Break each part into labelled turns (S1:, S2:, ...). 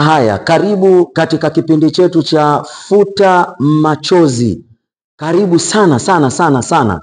S1: Haya, karibu katika kipindi chetu cha Futa Machozi. Karibu sana sana sana sana.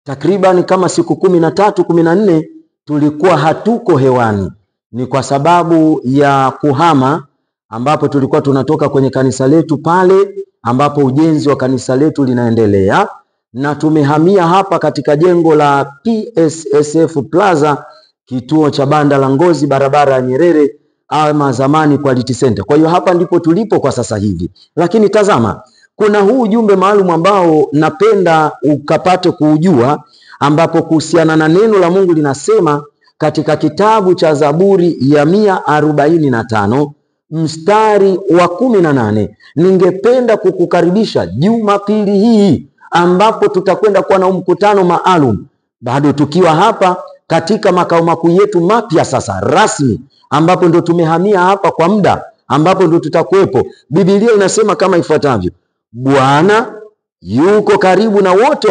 S1: Takriban kama siku 13, 14 tulikuwa hatuko hewani. Ni kwa sababu ya kuhama, ambapo tulikuwa tunatoka kwenye kanisa letu pale ambapo ujenzi wa kanisa letu linaendelea, na tumehamia hapa katika jengo la PSSF Plaza, kituo cha banda la Ngozi, barabara ya Nyerere ama zamani Quality Center. Kwa hiyo hapa ndipo tulipo kwa sasa hivi. Lakini tazama, kuna huu ujumbe maalum ambao napenda ukapate kuujua, ambapo kuhusiana na neno la Mungu linasema katika kitabu cha Zaburi ya 145 mstari wa 18. Ningependa kukukaribisha Jumapili hii ambapo tutakwenda kuwa na mkutano maalum, bado tukiwa hapa katika makao makuu yetu mapya sasa rasmi, ambapo ndo tumehamia hapa kwa muda, ambapo ndo tutakuwepo. Biblia inasema kama ifuatavyo: Bwana yuko karibu na wote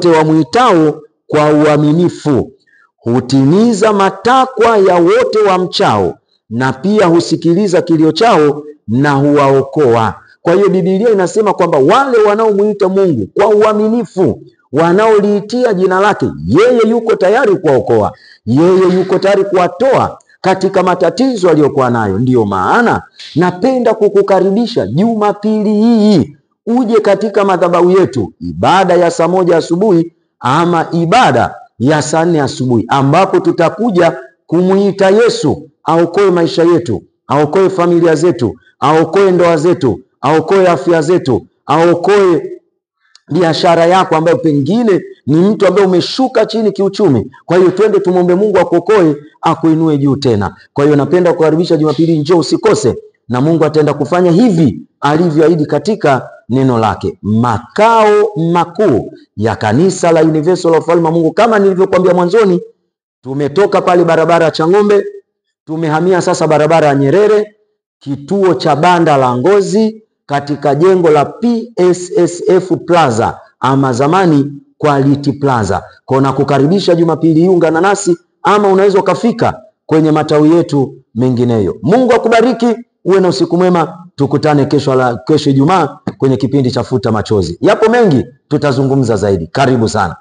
S1: wamwitao kwa uaminifu, hutimiza matakwa ya wote wamchao, na pia husikiliza kilio chao na huwaokoa. Kwa hiyo Biblia inasema kwamba wale wanaomuita Mungu kwa uaminifu, wanaoliitia jina lake, yeye yuko tayari kuwaokoa, yeye yuko tayari kuwatoa katika matatizo aliyokuwa nayo. Ndiyo maana napenda kukukaribisha Jumapili hii uje katika madhabahu yetu, ibada ya saa 1 asubuhi ama ibada ya saa 4 asubuhi, ambapo tutakuja kumuita Yesu aokoe maisha yetu, aokoe familia zetu, aokoe ndoa zetu, aokoe afya zetu, aokoe biashara yako ambayo pengine ni mtu ambaye umeshuka chini kiuchumi. Kwa hiyo twende tumombe Mungu akuokoe, akuinue juu tena. Kwa hiyo napenda kukaribisha Jumapili, njoo usikose, na Mungu ataenda kufanya hivi alivyoahidi katika neno lake. Makao makuu ya kanisa la Universal of Ufalme wa Mungu, kama nilivyokuambia mwanzoni, tumetoka pale barabara ya Chang'ombe, tumehamia sasa barabara ya Nyerere, kituo cha banda la Ngozi, katika jengo la PSSF Plaza ama zamani Quality Plaza. Kwa nakukaribisha Jumapili hii, ungana nasi, ama unaweza ukafika kwenye matawi yetu mengineyo. Mungu akubariki, uwe na usiku mwema. Tukutane kesho Ijumaa kwenye kipindi cha Futa Machozi. Yapo mengi tutazungumza zaidi. Karibu sana.